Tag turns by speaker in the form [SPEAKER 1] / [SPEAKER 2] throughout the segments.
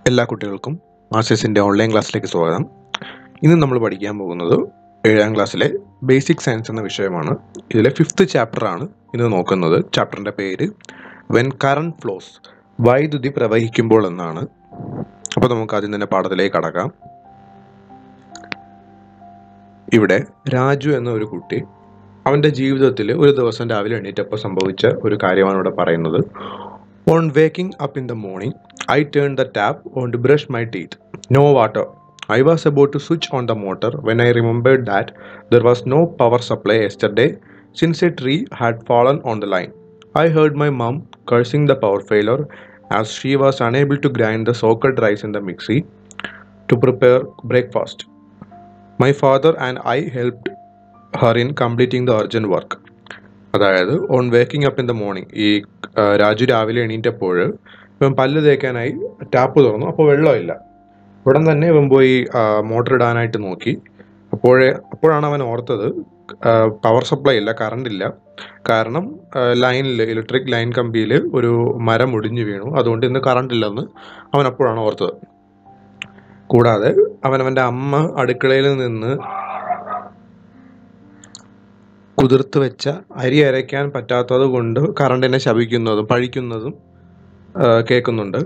[SPEAKER 1] എല്ലാ കുട്ടികൾക്കും മാസ്റ്റേഴ്സിൻ്റെ ഓൺലൈൻ ക്ലാസ്സിലേക്ക് സ്വാഗതം. ഇന്ന് നമ്മൾ പഠിക്കാൻ പോകുന്നത് 7ാം ക്ലാസ്സിലെ ബേസിക് സയൻസ് എന്ന വിഷയമാണ്. ഇതിലെ 5th ചാപ്റ്ററാണ് ഇന്ന് നോക്കുന്നത്. ചാപ്റ്ററിൻ്റെ പേര് വെൻ കറണ്ട് ഫ്ലോസ്, വൈദ്യുതി പ്രവഹിക്കുമ്പോൾ എന്നാണ്. അപ്പോൾ നമുക്ക് ആദ്യം തന്നെ പാഠത്തിലേക്ക് കടക്കാം. ഇവിടെ രാജു എന്ന ഒരു കുട്ടി അവൻ്റെ ജീവിതത്തിൽ ഒരു ദിവസം രാവിലെ എണീറ്റപ്പോൾ സംഭവിച്ച ഒരു കാര്യമാണ് ഇവിടെ പറയുന്നത്. On waking up in the morning, I turned the tap on to brush my teeth. No water. I was about to switch on the motor when I remembered that there was no power supply yesterday since a tree had fallen on the line. I heard my mom cursing the power failure as she was unable to grind the soaked rice in the mixie to prepare breakfast. My father and I helped her in completing the urgent work. അതായത് on waking up in the morning, ഈ രാജു രാവിലെ എണീറ്റപ്പോൾ ഇവൻ പല്ല് തേക്കാനായി tap തുറന്നു. അപ്പോൾ വെള്ളമില്ല. ഉടൻ തന്നെ ഇവൻ പോയി മോട്ടർ ഇടാനായിട്ട് നോക്കി. അപ്പോഴാണ് അവൻ ഓർത്തത് പവർ സപ്ലൈ ഇല്ല, കറണ്ട് ഇല്ല. കാരണം ലൈനിൽ, ഇലക്ട്രിക് ലൈൻ കമ്പിയിൽ ഒരു മരം ഒടിഞ്ഞു വീണു. അതുകൊണ്ട് ഇന്ന് കറണ്ട് ഇല്ലെന്ന് അവൻ അപ്പോഴാണ് ഓർത്തത്. കൂടാതെ അവൻ്റെ അമ്മ അടുക്കളയിൽ നിന്ന് കുതിർത്ത് വെച്ച അരി അരയ്ക്കാൻ പറ്റാത്തത് കൊണ്ട് കറണ്ടിനെ ശപിക്കുന്നതും പഴിക്കുന്നതും കേൾക്കുന്നുണ്ട്.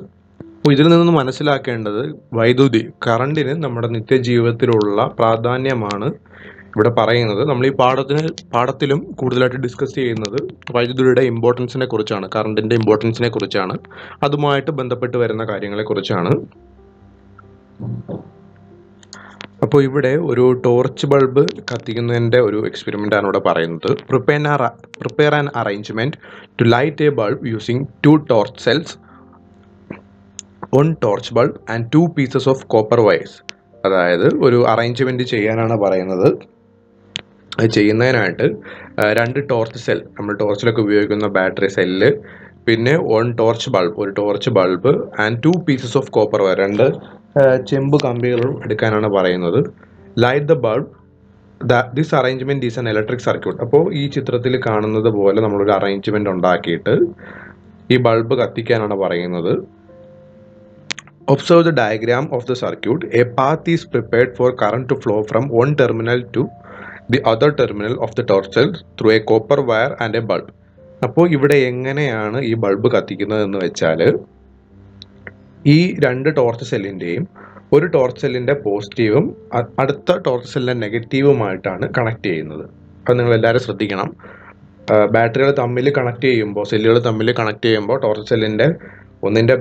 [SPEAKER 1] അപ്പോൾ ഇതിൽ നിന്ന് മനസ്സിലാക്കേണ്ടത് വൈദ്യുതി, കറണ്ടിന് നമ്മുടെ നിത്യജീവിതത്തിലുള്ള പ്രാധാന്യമാണ് ഇവിടെ പറയുന്നത്. നമ്മൾ ഈ പാഠത്തിലും കൂടുതലായിട്ട് ഡിസ്കസ് ചെയ്യുന്നത് വൈദ്യുതിയുടെ ഇമ്പോർട്ടൻസിനെ കുറിച്ചാണ്, കറണ്ടിൻ്റെ ഇമ്പോർട്ടൻസിനെ കുറിച്ചാണ്, അതുമായിട്ട് ബന്ധപ്പെട്ട് വരുന്ന കാര്യങ്ങളെക്കുറിച്ചാണ്. അപ്പോൾ ഇവിടെ ഒരു ടോർച്ച് ബൾബ് കത്തിക്കുന്നതിൻ്റെ ഒരു എക്സ്പെരിമെൻ്റാണ് ഇവിടെ പറയുന്നത്. Prepare an arrangement to light a bulb using 2 torch cells, 1 torch bulb and 2 pieces of copper wires. അതായത് ഒരു അറേഞ്ച്മെൻറ്റ് ചെയ്യാനാണ് പറയുന്നത്. അത് ചെയ്യുന്നതിനായിട്ട് 2 ടോർച്ച് സെൽ, നമ്മൾ ടോർച്ചിലൊക്കെ ഉപയോഗിക്കുന്ന ബാറ്ററി സെല്ല്, പിന്നെ 1 ടോർച്ച് ബൾബ്, ഒരു torch bulb and 2 pieces of copper wire, 2 ചെമ്പ് കമ്പികളും എടുക്കാനാണ് പറയുന്നത്. Light the bulb. This arrangement is an electric circuit. അപ്പോൾ ഈ ചിത്രത്തിൽ കാണുന്നത് പോലെ നമ്മളൊരു അറേഞ്ച്മെൻറ്റ് ഉണ്ടാക്കിയിട്ട് ഈ ബൾബ് കത്തിക്കാനാണ് പറയുന്നത്. Observe the diagram of the circuit. A path is prepared for current to flow from 1 terminal to the other terminal of the torch cell through a copper wire and a bulb. അപ്പോൾ ഇവിടെ എങ്ങനെയാണ് ഈ bulb കത്തിക്കുന്നത് എന്ന് വെച്ചാൽ, ഈ 2 torch സെല്ലിൻ്റെയും ഒരു torch സെല്ലിൻ്റെ പോസിറ്റീവും അടുത്ത ടോർച്ച് സെല്ലിൻ്റെ നെഗറ്റീവുമായിട്ടാണ് കണക്ട് ചെയ്യുന്നത്. അത് നിങ്ങൾ എല്ലാവരും ശ്രദ്ധിക്കണം. ബാറ്ററികൾ തമ്മിൽ കണക്ട് ചെയ്യുമ്പോൾ, സെല്ലുകൾ തമ്മിൽ കണക്ട് ചെയ്യുമ്പോൾ ടോർച്ച് സെല്ലിൻ്റെ ഒന്നിൻ്റെ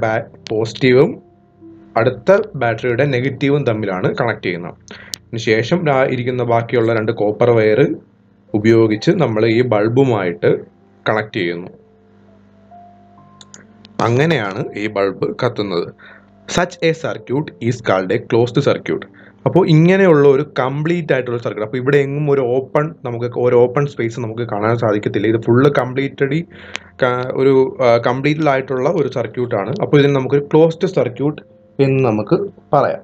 [SPEAKER 1] പോസിറ്റീവും അടുത്ത ബാറ്ററിയുടെ നെഗറ്റീവും തമ്മിലാണ് കണക്ട് ചെയ്യുന്നത്. അതിനുശേഷം ഇരിക്കുന്ന ബാക്കിയുള്ള 2 കോപ്പർ വയർ ഉപയോഗിച്ച് നമ്മൾ ഈ ബൾബുമായിട്ട് കണക്ട് ചെയ്യുന്നു. അങ്ങനെയാണ് ഈ ബൾബ് കത്തുന്നത്. Such a circuit is called a closed circuit. അപ്പോൾ ഇങ്ങനെയുള്ള ഒരു കംപ്ലീറ്റ് ആയിട്ടുള്ള സർക്യൂട്ട്, അപ്പോൾ ഇവിടെ എങ്ങും ഒരു ഓപ്പൺ സ്പേസ് നമുക്ക് കാണാൻ സാധിക്കത്തില്ല. ഇത് ഫുള്ള് കംപ്ലീറ്റഡ് ആയിട്ടുള്ള ഒരു സർക്യൂട്ടാണ്. അപ്പോൾ ഇതിന് നമുക്കൊരു ക്ലോസ്ഡ് സർക്യൂട്ട് എന്ന് നമുക്ക് പറയാം.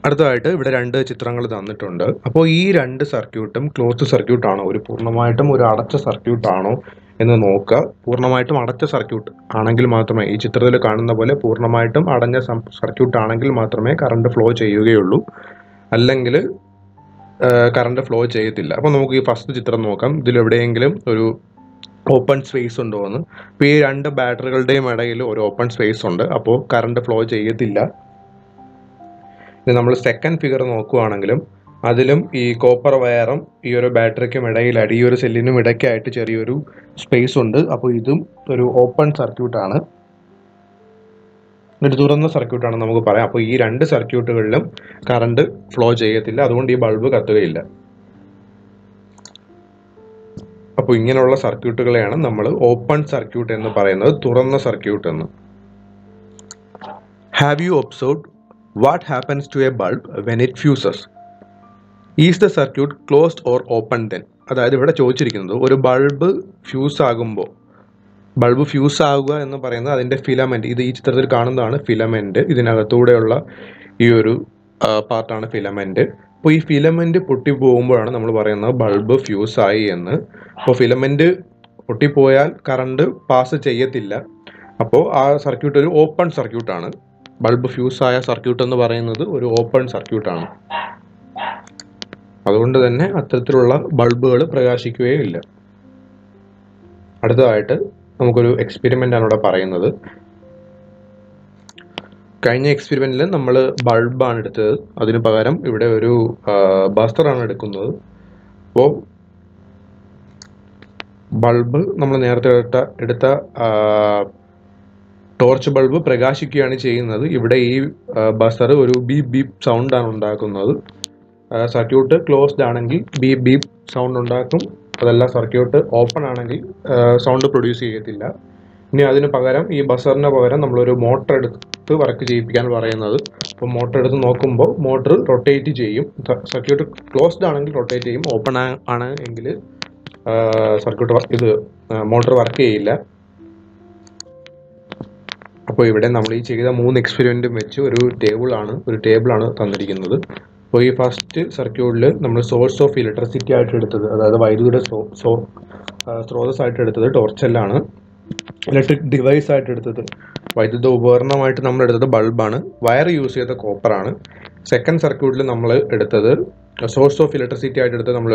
[SPEAKER 1] അടുത്തതായിട്ട് ഇവിടെ 2 ചിത്രങ്ങൾ തന്നിട്ടുണ്ട്. അപ്പോൾ ഈ 2 സർക്യൂട്ടും ക്ലോസ്ഡ് സർക്യൂട്ടാണോ, പൂർണ്ണമായിട്ടും ഒരു അടച്ച സർക്യൂട്ടാണോ എന്ന് നോക്കുക. പൂർണ്ണമായിട്ടും അടച്ച സർക്യൂട്ട് ആണെങ്കിൽ മാത്രമേ, ഈ ചിത്രത്തിൽ കാണുന്ന പോലെ പൂർണ്ണമായിട്ടും അടഞ്ഞ സർക്യൂട്ട് ആണെങ്കിൽ മാത്രമേ കറണ്ട് ഫ്ലോ ചെയ്യുകയുള്ളൂ, അല്ലെങ്കിൽ കറണ്ട് ഫ്ലോ ചെയ്യത്തില്ല. അപ്പോൾ നമുക്ക് ഈ ഫസ്റ്റ് ചിത്രം നോക്കാം. ഇതിലെവിടെയെങ്കിലും ഒരു ഓപ്പൺ സ്പേസ് ഉണ്ടോ എന്ന്. ഇപ്പോൾ ഈ 2 ബാറ്ററികളുടെയും ഇടയിൽ ഒരു ഓപ്പൺ സ്പേസ് ഉണ്ട്, അപ്പോൾ കറണ്ട് ഫ്ലോ ചെയ്യത്തില്ല. ഇനി നമ്മൾ സെക്കൻഡ് ഫിഗർ നോക്കുകയാണെങ്കിലും അതിലും ഈ കോപ്പർ വയറും ഈ ഒരു ബാറ്ററിക്കും ഇടയിലായിട്ട്, ഈ ഒരു സെല്ലിനും ഇടയ്ക്കായിട്ട് ചെറിയൊരു സ്പേസ് ഉണ്ട്. അപ്പോൾ ഇതും ഒരു ഓപ്പൺ സർക്യൂട്ടാണ്, ഒരു തുറന്ന സർക്യൂട്ടാണ് നമുക്ക് പറയാം. അപ്പോൾ ഈ 2 സർക്യൂട്ടുകളിലും കറണ്ട് ഫ്ലോ ചെയ്യത്തില്ല, അതുകൊണ്ട് ഈ ബൾബ് കത്തുകയില്ല. അപ്പോൾ ഇങ്ങനെയുള്ള സർക്യൂട്ടുകളെയാണ് നമ്മൾ ഓപ്പൺ സർക്യൂട്ട് എന്ന് പറയുന്നത്, തുറന്ന സർക്യൂട്ട് എന്ന്. Have you observed what happens to a bulb when it fuses? Is the circuit closed or open then? അതായത് ഇവിടെ ചോദിച്ചിരിക്കുന്നത് ഒരു ബൾബ് ഫ്യൂസ് ആകുക എന്ന് പറയുന്നത് അതിൻ്റെ ഫിലമെൻറ്റ്, ഇത് ഈ ചിത്രത്തിൽ കാണുന്നതാണ് ഫിലമെൻറ്റ്. ഇതിനകത്തൂടെയുള്ള ഈ ഒരു പാർട്ടാണ് ഫിലമെൻറ്റ്. അപ്പോൾ ഈ ഫിലമെൻറ്റ് പൊട്ടിപ്പോകുമ്പോഴാണ് നമ്മൾ പറയുന്നത് ബൾബ് ഫ്യൂസായി എന്ന്. അപ്പോൾ ഫിലമെൻറ്റ് പൊട്ടിപ്പോയാൽ കറണ്ട് പാസ് ചെയ്യത്തില്ല. അപ്പോൾ ആ സർക്യൂട്ട് ഒരു ഓപ്പൺ സർക്യൂട്ടാണ്. ബൾബ് ഫ്യൂസ് ആയ സർക്യൂട്ട് എന്ന് പറയുന്നത് ഒരു ഓപ്പൺ സർക്യൂട്ടാണ്. അതുകൊണ്ട് തന്നെ അത്തരത്തിലുള്ള ബൾബുകൾ പ്രകാശിക്കുകയില്ല. അടുത്തതായിട്ട് നമുക്കൊരു എക്സ്പെരിമെൻ്റ് ആണ് ഇവിടെ പറയുന്നത്. കഴിഞ്ഞ എക്സ്പെരിമെൻറ്റിൽ നമ്മൾ ബൾബാണ് എടുത്തത്, അതിന് പകരം ഇവിടെ ഒരു ബസ്റ്ററാണ് എടുക്കുന്നത്. അപ്പോൾ ബൾബ് നമ്മൾ നേരത്തെ എടുത്ത ടോർച്ച് ബൾബ് പ്രകാശിക്കുകയാണ് ചെയ്യുന്നത്. ഇവിടെ ഈ ബസർ ഒരു ബീപ് ബീപ് സൗണ്ടാണ് ഉണ്ടാക്കുന്നത്. സർക്യൂട്ട് ക്ലോസ്ഡ് ആണെങ്കിൽ ബീപ് ബീപ് സൗണ്ട് ഉണ്ടാക്കും. അതല്ല സർക്യൂട്ട് ഓപ്പൺ ആണെങ്കിൽ സൗണ്ട് പ്രൊഡ്യൂസ് ചെയ്യത്തില്ല. ഇനി അതിന് പകരം ഈ ബസറിന് പകരം നമ്മളൊരു മോട്ടർ എടുത്ത് വർക്ക് ചെയ്യിപ്പിക്കാൻ പറയുന്നത്. അപ്പോൾ മോട്ടർ എടുത്ത് നോക്കുമ്പോൾ മോട്ടർ റൊട്ടേറ്റ് ചെയ്യും. സർക്യൂട്ട് ക്ലോസ്ഡ് ആണെങ്കിൽ റൊട്ടേറ്റ് ചെയ്യും, ഓപ്പൺ ആണ് എങ്കിൽ സർക്യൂട്ട് മോട്ടർ വർക്ക് ചെയ്യില്ല. അപ്പോൾ ഇവിടെ നമ്മൾ ഈ ചെയ്ത 3 എക്സ്പെരിമെൻറ്റും വെച്ച് ഒരു ടേബിളാണ് തന്നിരിക്കുന്നത്. അപ്പോൾ ഈ ഫസ്റ്റ് സർക്യൂട്ടിൽ നമ്മൾ സോഴ്സ് ഓഫ് ഇലക്ട്രിസിറ്റി ആയിട്ട് എടുത്തത്, അതായത് വൈദ്യുതിയുടെ സ്രോതസ്സായിട്ട് എടുത്തത് ടോർച്ചെല്ലാണ്. ഇലക്ട്രിക് ഡിവൈസ് ആയിട്ട് എടുത്തത്, വൈദ്യുത ഉപകരണമായിട്ട് നമ്മൾ എടുത്തത് ബൾബാണ്. വയർ യൂസ് ചെയ്ത കോപ്പറാണ്. സെക്കൻഡ് സർക്യൂട്ടിൽ നമ്മൾ എടുത്തത് സോഴ്സ് ഓഫ് ഇലക്ട്രിസിറ്റി ആയിട്ട് എടുത്തത് നമ്മൾ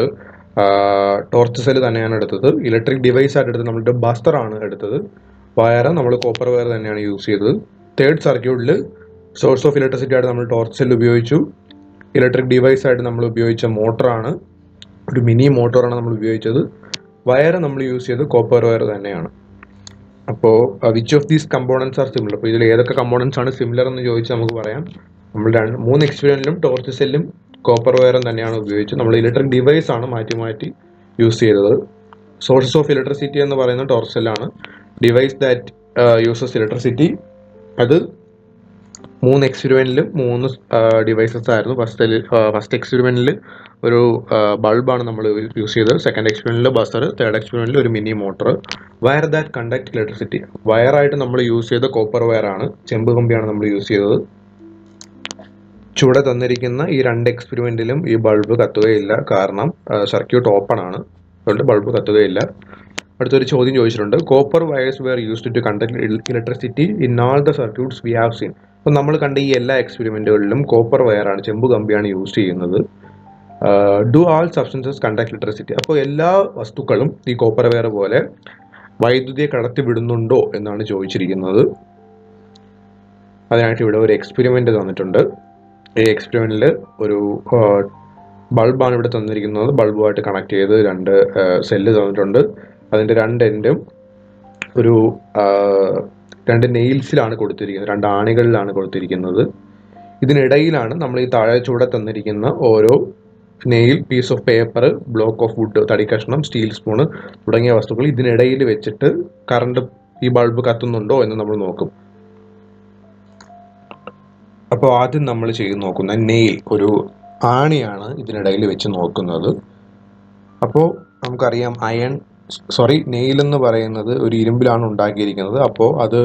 [SPEAKER 1] ടോർച്ച് സെല്ല് തന്നെയാണ് എടുത്തത്. ഇലക്ട്രിക് ഡിവൈസ് ആയിട്ട് എടുത്തത് നമ്മളുടെ ബസ്റ്ററാണ് എടുത്തത്. വയർ നമ്മൾ കോപ്പർ വയർ തന്നെയാണ് യൂസ് ചെയ്തത്. തേർഡ് സർക്യൂട്ടിൽ സോഴ്സ് ഓഫ് ഇലക്ട്രിസിറ്റി ആയിട്ട് നമ്മൾ ടോർച്ച് സെല്ല് ഉപയോഗിച്ചു. ഇലക്ട്രിക് ഡിവൈസ് ആയിട്ട് നമ്മൾ ഉപയോഗിച്ച മോട്ടറാണ്, ഒരു മിനി മോട്ടറാണ് നമ്മൾ ഉപയോഗിച്ചത്. വയർ നമ്മൾ യൂസ് ചെയ്തത് കോപ്പർ വയർ തന്നെയാണ്. അപ്പോൾ which of these components are similar? അപ്പോൾ ഇതിൽ ഏതൊക്കെ കമ്പോണൻസ് ആണ് സിമിലർ എന്ന് ചോദിച്ചാൽ നമുക്ക് പറയാം. നമ്മൾ 3 എക്സ്പെരിമെൻറ്റിലും ടോർച്ച് സെല്ലും കോപ്പർ വയറും തന്നെയാണ് ഉപയോഗിച്ചത്. നമ്മൾ ഇലക്ട്രിക് ഡിവൈസ് ആണ് മാറ്റി യൂസ് ചെയ്തത്. സോഴ്സസ് ഓഫ് ഇലക്ട്രിസിറ്റി എന്ന് പറയുന്നത് ടോർച്ച് സെല്ലാണ്. ഡിവൈസ് ദാറ്റ് യൂസസ് ഇലക്ട്രിസിറ്റി, അത് 3 എക്സ്പെരിമെൻറ്റിലും 3 ഡിവൈസസ് ആയിരുന്നു. ഫസ്റ്റ് എക്സ്പെരിമെൻറ്റിൽ ഒരു ബൾബാണ് നമ്മൾ യൂസ് ചെയ്തത്. സെക്കൻഡ് എക്സ്പെരിമെൻറ്റിൽ ബസർ, തേർഡ് എക്സ്പെരിമെൻറ്റിൽ ഒരു mini motor. Wire that conduct electricity, വയറായിട്ട് നമ്മൾ യൂസ് ചെയ്ത കോപ്പർ വയറാണ്, ചെമ്പ് കമ്പിയാണ് നമ്മൾ യൂസ് ചെയ്തത്. ചുവടെ തന്നിരിക്കുന്ന ഈ 2 എക്സ്പെരിമെൻറ്റിലും ഈ ബൾബ് കത്തുകയില്ല, കാരണം സർക്യൂട്ട് ഓപ്പൺ ആണ്, അതുകൊണ്ട് ബൾബ് കത്തുകയില്ല. അടുത്തൊരു ചോദ്യം ചോദിച്ചിട്ടുണ്ട്. Copper wires were used to conduct electricity in all the circuits we have seen. അപ്പോൾ നമ്മൾ കണ്ട ഈ എല്ലാ എക്സ്പെരിമെൻറ്റുകളിലും കോപ്പർ വയറാണ്, ചെമ്പ് കമ്പിയാണ് യൂസ് ചെയ്യുന്നത്. Do all substances conduct electricity, അപ്പോൾ എല്ലാ വസ്തുക്കളും ഈ കോപ്പർ വയർ പോലെ വൈദ്യുതിയെ കടത്തിവിടുന്നുണ്ടോ എന്നാണ് ചോദിച്ചിരിക്കുന്നത്. അതിനായിട്ട് ഇവിടെ ഒരു എക്സ്പെരിമെൻ്റ് തന്നിട്ടുണ്ട്. ഈ എക്സ്പെരിമെൻറ്റിൽ ഒരു ബൾബാണ് ഇവിടെ തന്നിരിക്കുന്നത്. ബൾബുമായിട്ട് കണക്ട് ചെയ്ത് 2 സെല്ല് തന്നിട്ടുണ്ട്. അതിൻ്റെ 2 എൻഡും ഒരു 2 നെയിൽസിലാണ് കൊടുത്തിരിക്കുന്നത്, 2 ആണികളിലാണ് കൊടുത്തിരിക്കുന്നത്. ഇതിനിടയിലാണ് നമ്മൾ ഈ താഴെ ചൂടെ തന്നിരിക്കുന്ന ഓരോ nail, piece of paper, block of wood, തടിക്കഷ്ണം, സ്റ്റീൽ സ്പൂണ് തുടങ്ങിയ വസ്തുക്കൾ ഇതിനിടയിൽ വെച്ചിട്ട് കറണ്ട് ഈ ബൾബ് കത്തുന്നുണ്ടോ എന്ന് നമ്മൾ നോക്കും. അപ്പോൾ ആദ്യം നമ്മൾ ചെയ്ത് നോക്കുന്ന നെയിൽ, ഒരു ആണിയാണ് ഇതിനിടയിൽ വെച്ച് നോക്കുന്നത്. അപ്പോൾ നമുക്കറിയാം നെയിൽ എന്ന് പറയുന്നത് ഒരു ഇരുമ്പിലാണ് ഉണ്ടാക്കിയിരിക്കുന്നത്. അപ്പോൾ അത്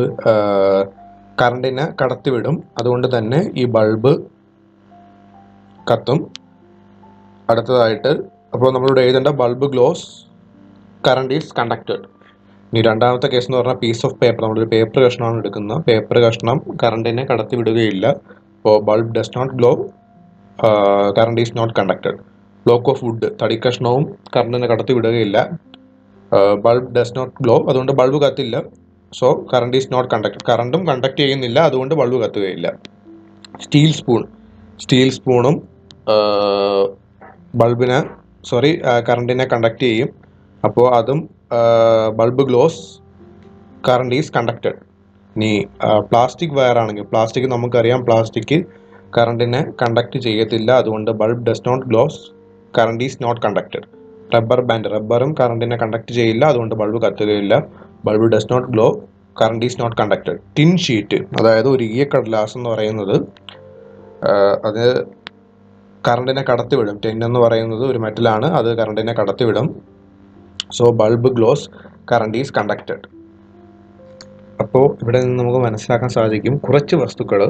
[SPEAKER 1] കറണ്ടിനെ കടത്തിവിടും, അതുകൊണ്ട് തന്നെ ഈ ബൾബ് കത്തും. അടുത്തതായിട്ട് അപ്പോൾ നമ്മളിവിടെ എഴുതേണ്ട bulb glows, current is conducted. ഇനി രണ്ടാമത്തെ കേസ് എന്ന് പറഞ്ഞാൽ പീസ് ഓഫ് പേപ്പർ, നമ്മളൊരു പേപ്പർ കഷ്ണമാണ് എടുക്കുന്നത്. പേപ്പർ കഷ്ണം കറണ്ടിനെ കടത്തിവിടുകയില്ല. അപ്പോൾ bulb does not glow, current is not conducted. Block of wood, തടിക്കഷ്ണവും കറണ്ടിനെ കടത്തിവിടുകയില്ല. ബൾബ് ഡസ് നോട്ട് ഗ്ലോ, അതുകൊണ്ട് ബൾബ് കത്തില്ല. So current is not conducted, കറണ്ടും കണ്ടക്ട് ചെയ്യുന്നില്ല, അതുകൊണ്ട് ബൾബ് കത്തുകയില്ല. സ്റ്റീൽ സ്പൂണും കറണ്ടിനെ കണ്ടക്ട് ചെയ്യും. അപ്പോൾ അതും bulb glows, current is conducted. ഇനി പ്ലാസ്റ്റിക് വയർ ആണെങ്കിൽ, പ്ലാസ്റ്റിക് നമുക്കറിയാം പ്ലാസ്റ്റിക് കറണ്ടിനെ കണ്ടക്ട് ചെയ്യത്തില്ല, അതുകൊണ്ട് bulb does not glows, current is not conducted. Rubber band, റബ്ബറും കറണ്ടിനെ കണ്ടക്ട് ചെയ്യില്ല, അതുകൊണ്ട് ബൾബ് കത്തുകയില്ല. Bulb does not glow, current is not conducted. Tin sheet, അതായത് ഒരു ഈയക്കടലാസ് എന്ന് പറയുന്നത് അത് കറണ്ടിനെ കടത്തിവിടും. ടിൻ എന്ന് പറയുന്നത് ഒരു മെറ്റലാണ്, അത് കറണ്ടിനെ കടത്തിവിടും. So bulb glows, current is conducted. അപ്പോൾ ഇവിടെ നിന്ന് നമുക്ക് മനസ്സിലാക്കാൻ സാധിക്കും, കുറച്ച് വസ്തുക്കൾ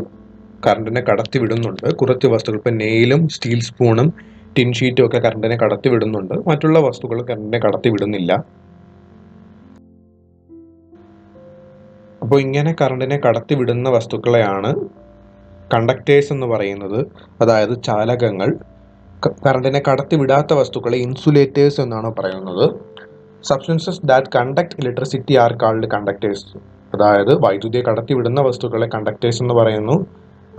[SPEAKER 1] കറണ്ടിനെ കടത്തിവിടുന്നുണ്ട്, കുറച്ച് വസ്തുക്കൾ ഇപ്പോൾ നെയിലും സ്റ്റീൽ സ്പൂണും ടിൻ ഷീറ്റും ഒക്കെ കറണ്ടിനെ കടത്തിവിടുന്നുണ്ട്, മറ്റുള്ള വസ്തുക്കൾ കറണ്ടിനെ കടത്തിവിടുന്നില്ല. അപ്പോൾ ഇങ്ങനെ കറണ്ടിനെ കടത്തിവിടുന്ന വസ്തുക്കളെയാണ് കണ്ടക്ടേഴ്സ് എന്ന് പറയുന്നത്, അതായത് ചാലകങ്ങൾ. കറണ്ടിനെ കടത്തിവിടാത്ത വസ്തുക്കളെ ഇൻസുലേറ്റേഴ്സ് എന്നാണ് പറയുന്നത്. Substances that conduct electricity are called conductors, അതായത് വൈദ്യുതിയെ കടത്തിവിടുന്ന വസ്തുക്കളെ കണ്ടക്ടേഴ്സ് എന്ന് പറയുന്നു.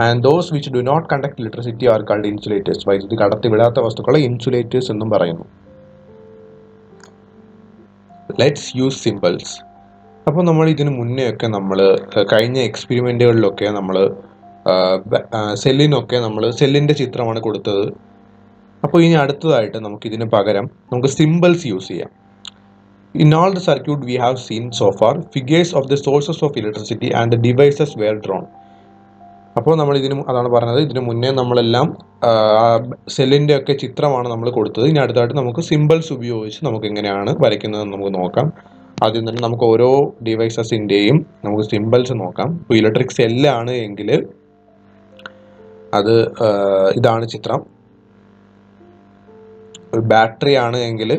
[SPEAKER 1] And those which do not conduct electricity are called insulators, വൈദ്യുതി കടത്തിവിടാത്ത വസ്തുക്കളെ ഇൻസുലേറ്റേഴ്സ് എന്നും പറയുന്നു. Let's use symbols. അപ്പോൾ നമ്മൾ ഇതിന് മുന്നേ ഒക്കെ നമ്മൾ കഴിഞ്ഞ എക്സ്പെരിമെൻറ്റുകളിലൊക്കെ നമ്മൾ സെല്ലിനൊക്കെ നമ്മൾ സെല്ലിൻ്റെ ചിത്രമാണ് കൊടുത്തത്. അപ്പോൾ ഇനി അടുത്തതായിട്ട് നമുക്ക് ഇതിന് പകരം നമുക്ക് സിമ്പിൾസ് യൂസ് ചെയ്യാം. In all the circuit we have seen so far, figures of the sources of electricity and the devices were drawn. അപ്പോൾ നമ്മൾ അതാണ് പറഞ്ഞത്, ഇതിന് മുന്നേ നമ്മളെല്ലാം സെല്ലിൻ്റെ ഒക്കെ ചിത്രമാണ് നമ്മൾ കൊടുത്തത്. ഇനി അടുത്തായിട്ട് നമുക്ക് സിമ്പിൾസ് ഉപയോഗിച്ച് നമുക്ക് എങ്ങനെയാണ് വരയ്ക്കുന്നതെന്ന് നമുക്ക് നോക്കാം. ആദ്യം തന്നെ നമുക്ക് ഓരോ ഡിവൈസസിൻ്റെയും നമുക്ക് സിമ്പിൾസ് നോക്കാം. ഇപ്പോൾ ഇലക്ട്രിക് സെല്ലാണ് എങ്കിൽ അത് ഇതാണ് ചിത്രം. ഒരു ബാറ്ററി ആണ് എങ്കിൽ,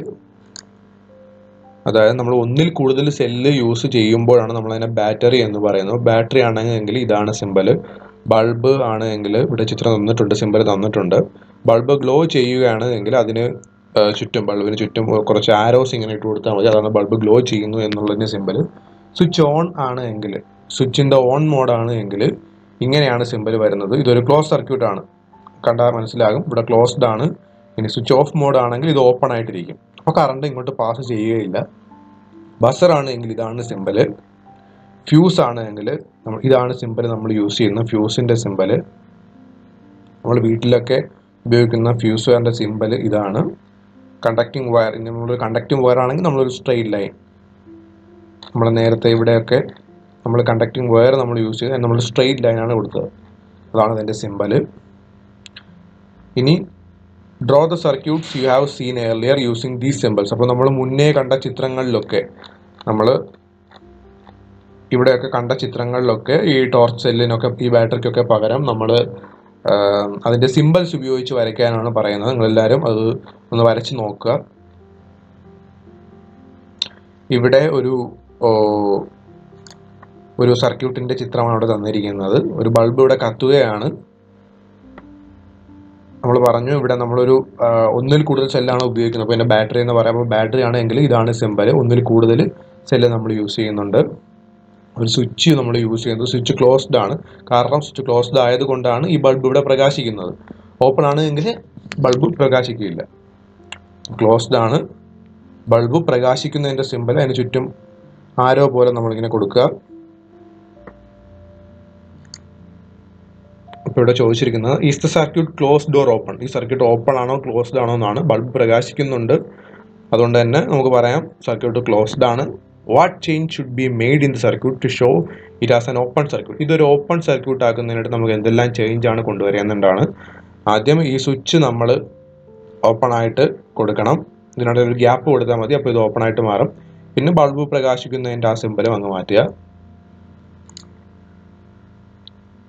[SPEAKER 1] അതായത് നമ്മൾ ഒന്നിൽ കൂടുതൽ സെല്ല് യൂസ് ചെയ്യുമ്പോഴാണ് നമ്മൾ അതിനെ ബാറ്ററി എന്ന് പറയുന്നത്. ബാറ്ററി ആണെങ്കിൽ ഇതാണ് സിമ്പൽ. ബൾബ് ആണ് എങ്കിൽ ഇവിടെ ചിത്രം തന്നിട്ടുണ്ട്, സിമ്പൽ തന്നിട്ടുണ്ട്. ബൾബ് ഗ്ലോ ചെയ്യുകയാണ് എങ്കിൽ അതിന് ചുറ്റും, ബൾബിന് ചുറ്റും കുറച്ച് ആരോസ് ഇങ്ങനെ ഇട്ട് കൊടുത്താൽ മതി, അതാണ് ബൾബ് ഗ്ലോ ചെയ്യുന്നു എന്നുള്ളതിൻ്റെ സിമ്പൽ. സ്വിച്ച് ഓൺ ആണ് എങ്കിൽ, സ്വിച്ചിൻ്റെ ഓൺ മോഡാണ് എങ്കിൽ ഇങ്ങനെയാണ് സിമ്പൽ വരുന്നത്. ഇതൊരു ക്ലോസ് സർക്യൂട്ട് ആണ്, കണ്ടാൽ മനസ്സിലാകും ഇവിടെ ക്ലോസ്ഡ് ആണ്. ഇനി സ്വിച്ച് ഓഫ് മോഡ് ആണെങ്കിൽ ഇത് ഓപ്പൺ ആയിട്ടിരിക്കും, അപ്പോൾ കറണ്ട് ഇങ്ങോട്ട് പാസ് ചെയ്യുകയില്ല. ബസർ ആണ് എങ്കിൽ ഇതാണ് സിമ്പൽ. ഫ്യൂസ് ആണ് എങ്കിൽ ഇതാണ് സിമ്പൽ നമ്മൾ യൂസ് ചെയ്യുന്ന ഫ്യൂസിൻ്റെ സിമ്പൽ. നമ്മൾ വീട്ടിലൊക്കെ ഉപയോഗിക്കുന്ന ഫ്യൂസ് വയറിൻ്റെ സിമ്പൽ ഇതാണ്. കണ്ടക്റ്റിംഗ് വയർ, ഇനി നമ്മൾ കണ്ടക്റ്റിംഗ് വയർ ആണെങ്കിൽ നമ്മളൊരു സ്ട്രെയിറ്റ് ലൈൻ, നമ്മൾ നേരത്തെ ഇവിടെയൊക്കെ നമ്മൾ കണ്ടക്റ്റിംഗ് വയർ നമ്മൾ യൂസ് ചെയ്ത് നമ്മൾ സ്ട്രെയിറ്റ് ലൈനാണ് കൊടുത്തത്, അതാണ് അതിൻ്റെ സിമ്പൽ. ഇനി draw the circuits you have seen earlier using these symbols. അപ്പോൾ നമ്മൾ മുന്നേ കണ്ട ചിത്രങ്ങളിലൊക്കെ, നമ്മൾ ഇവിടെയൊക്കെ കണ്ട ചിത്രങ്ങളിലൊക്കെ ഈ ടോർച്ച് സെല്ലിനൊക്കെ ഈ ബാറ്ററിക്കൊക്കെ പകരം നമ്മൾ അതിൻ്റെ സിമ്പിൾസ് ഉപയോഗിച്ച് വരയ്ക്കാനാണ് പറയുന്നത്. നിങ്ങളെല്ലാവരും അത് ഒന്ന് വരച്ച് നോക്കുക. ഇവിടെ ഒരു സർക്യൂട്ടിൻ്റെ ചിത്രമാണ് അവിടെ തന്നിരിക്കുന്നത്. ഒരു ബൾബ് ഇവിടെ കത്തുകയാണ്. നമ്മൾ പറഞ്ഞു ഇവിടെ നമ്മളൊരു ഒന്നിൽ കൂടുതൽ സെല്ലാണ് ഉപയോഗിക്കുന്നത്. അപ്പോൾ ഇതിൻ്റെ ബാറ്ററി എന്ന് പറയുമ്പോൾ ബാറ്ററി ആണെങ്കിൽ ഇതാണ് സിമ്പൽ. ഒന്നിൽ കൂടുതൽ സെല്ല് നമ്മൾ യൂസ് ചെയ്യുന്നുണ്ട്. ഒരു സ്വിച്ച് നമ്മൾ യൂസ് ചെയ്യുന്നത്, സ്വിച്ച് ക്ലോസ്ഡ് ആണ്, കാരണം സ്വിച്ച് ക്ലോസ്ഡ് ആയതുകൊണ്ടാണ് ഈ ബൾബ് ഇവിടെ പ്രകാശിക്കുന്നത്. ഓപ്പൺ ആണ് എങ്കിൽ ബൾബ് പ്രകാശിക്കില്ല. ക്ലോസ്ഡ് ആണ്, ബൾബ് പ്രകാശിക്കുന്നതിൻ്റെ സിമ്പൽ അതിന് ചുറ്റും ആരോ പോലെ നമ്മളിങ്ങനെ കൊടുക്കുക. ഇപ്പോൾ ഇവിടെ ചോദിച്ചിരിക്കുന്നത് is the circuit closed or open, ഈ സർക്യൂട്ട് ഓപ്പൺ ആണോ ക്ലോസ്ഡ് ആണോ എന്നാണ്. ബൾബ് പ്രകാശിക്കുന്നുണ്ട്, അതുകൊണ്ട് തന്നെ നമുക്ക് പറയാം സർക്യൂട്ട് ക്ലോസ്ഡ് ആണ്. What change should be made in the circuit to show it as an open circuit, ഇതൊരു ഓപ്പൺ സർക്യൂട്ട് ആക്കുന്നതിനായിട്ട് നമുക്ക് എന്തെല്ലാം ചേഞ്ച് ആണ് കൊണ്ടുവരുന്നതാണ്. ആദ്യം ഈ സ്വിച്ച് നമ്മൾ ഓപ്പൺ ആയിട്ട് കൊടുക്കണം, ഇതിനോട് ഒരു ഗ്യാപ്പ് കൊടുത്താൽ മതി, അപ്പോൾ ഇത് ഓപ്പൺ ആയിട്ട് മാറും. പിന്നെ ബൾബ് പ്രകാശിക്കുന്നതിൻ്റെ ആ സിമ്പലും അങ്ങ് മാറ്റുക.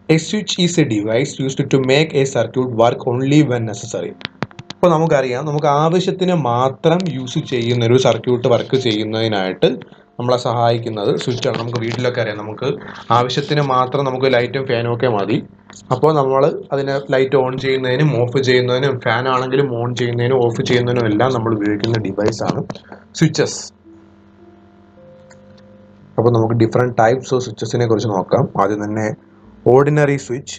[SPEAKER 1] A switch is a device used to make a circuit work only when necessary. അപ്പോൾ നമുക്കറിയാം, നമുക്ക് ആവശ്യത്തിന് മാത്രം യൂസ് ചെയ്യുന്ന ഒരു സർക്യൂട്ട് വർക്ക് ചെയ്യുന്നതിനായിട്ട് നമ്മളെ സഹായിക്കുന്നത് സ്വിച്ചാണ്. നമുക്ക് വീട്ടിലൊക്കെ അറിയാം, നമുക്ക് ആവശ്യത്തിന് മാത്രം നമുക്ക് ലൈറ്റും ഫാനും ഒക്കെ മതി. അപ്പോൾ നമ്മൾ അതിനെ ലൈറ്റ് ഓൺ ചെയ്യുന്നതിനും ഓഫ് ചെയ്യുന്നതിനും, ഫാൻ ആണെങ്കിലും ഓൺ ചെയ്യുന്നതിനും ഓഫ് ചെയ്യുന്നതിനും എല്ലാം നമ്മൾ ഉപയോഗിക്കുന്ന ഡിവൈസാണ് സ്വിച്ചസ്. അപ്പോൾ നമുക്ക് ഡിഫറെൻറ്റ് ടൈപ്സ് ഓഫ് സ്വിച്ചസിനെ കുറിച്ച് നോക്കാം. ആദ്യം തന്നെ ഓർഡിനറി സ്വിച്ച്.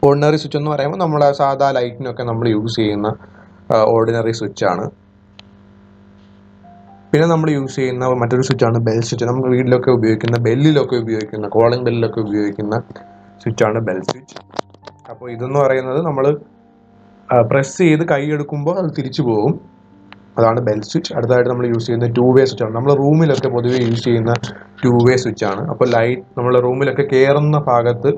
[SPEAKER 1] ഓർഡിനറി സ്വിച്ച് എന്ന് പറയുമ്പോൾ നമ്മൾ സാധാ ലൈറ്റിനൊക്കെ നമ്മൾ യൂസ് ചെയ്യുന്ന ഓർഡിനറി സ്വിച്ചാണ്. പിന്നെ നമ്മൾ യൂസ് ചെയ്യുന്ന മറ്റൊരു സ്വിച്ചാണ് ബെൽ സ്വിച്ച്. നമ്മൾ വീട്ടിലൊക്കെ ഉപയോഗിക്കുന്ന, ബെല്ലിലൊക്കെ ഉപയോഗിക്കുന്ന, കോളിംഗ് ബെല്ലിലൊക്കെ ഉപയോഗിക്കുന്ന സ്വിച്ചാണ് ബെൽ സ്വിച്ച്. അപ്പോൾ ഇതെന്ന് പറയുന്നത് നമ്മൾ പ്രസ് ചെയ്ത് കൈ എടുക്കുമ്പോൾ അത് തിരിച്ചു പോകും, അതാണ് ബെൽ സ്വിച്ച്. അടുത്തതായിട്ട് നമ്മൾ യൂസ് ചെയ്യുന്ന 2-വേ സ്വിച്ചാണ്. നമ്മൾ റൂമിലൊക്കെ പൊതുവെ യൂസ് ചെയ്യുന്ന 2-വേ സ്വിച്ചാണ്. അപ്പോൾ ലൈറ്റ് നമ്മൾ റൂമിലൊക്കെ കയറുന്ന ഭാഗത്ത്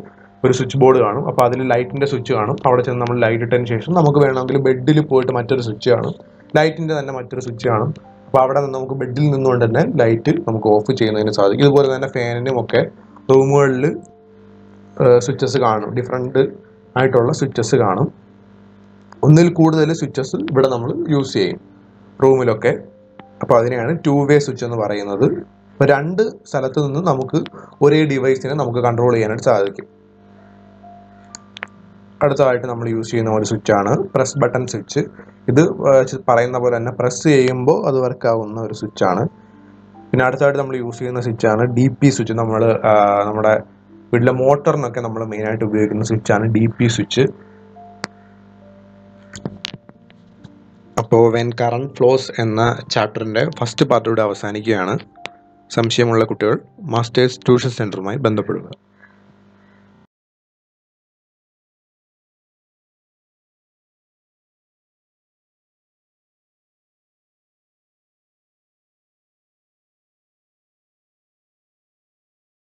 [SPEAKER 1] ഒരു സ്വിച്ച് ബോർഡ് കാണും, അപ്പോൾ അതിൽ ലൈറ്റിൻ്റെ സ്വിച്ച് കാണും. അവിടെ ചെന്ന് നമ്മൾ ലൈറ്റ് ഇട്ടതിന് ശേഷം നമുക്ക് വേണമെങ്കിൽ ബെഡിൽ പോയിട്ട് മറ്റൊരു സ്വിച്ച് കാണും, ലൈറ്റിൻ്റെ തന്നെ മറ്റൊരു സ്വിച്ച് കാണും. അപ്പോൾ അവിടെ നിന്ന് നമുക്ക് ബെഡിൽ നിന്നുകൊണ്ട് തന്നെ ലൈറ്റ് നമുക്ക് ഓഫ് ചെയ്യുന്നതിന് സാധിക്കും. ഇതുപോലെ തന്നെ ഫാനിനും ഒക്കെ റൂമുകളിൽ സ്വിച്ചസ് കാണും, ഡിഫറെൻറ്റ് ആയിട്ടുള്ള സ്വിച്ചസ് കാണും. ഒന്നിൽ കൂടുതൽ സ്വിച്ചസ് ഇവിടെ നമ്മൾ യൂസ് ചെയ്യും റൂമിലൊക്കെ. അപ്പോൾ അതിനെയാണ് 2-വേ സ്വിച്ച് എന്ന് പറയുന്നത്. അപ്പോൾ രണ്ട് സ്ഥലത്ത് നിന്ന് നമുക്ക് ഒരേ ഡിവൈസിനെ നമുക്ക് കൺട്രോൾ ചെയ്യാനായിട്ട് സാധിക്കും. അടുത്തതായിട്ട് നമ്മൾ യൂസ് ചെയ്യുന്ന ഒരു സ്വിച്ചാണ് പ്രസ് ബട്ടൺ സ്വിച്ച്. ഇത് പറയുന്ന പോലെ തന്നെ പ്രസ് ചെയ്യുമ്പോൾ അത് വർക്കാവുന്ന ഒരു സ്വിച്ചാണ്. പിന്നെ അടുത്തതായിട്ട് നമ്മൾ യൂസ് ചെയ്യുന്ന സ്വിച്ചാണ് DP സ്വിച്ച്. നമ്മുടെ വീട്ടിലെ മോട്ടറിനൊക്കെ നമ്മൾ മെയിനായിട്ട് ഉപയോഗിക്കുന്ന സ്വിച്ചാണ് DP സ്വിച്ച്. അപ്പോൾ വെൻ കറണ്ട് ഫ്ലോസ് എന്ന ചാപ്റ്ററിൻ്റെ ഫസ്റ്റ് പാർട്ട് ഇവിടെ അവസാനിക്കുകയാണ്. സംശയമുള്ള കുട്ടികൾ മാസ്റ്റേഴ്സ് ട്യൂഷൻ സെൻറ്ററുമായി ബന്ധപ്പെടുക.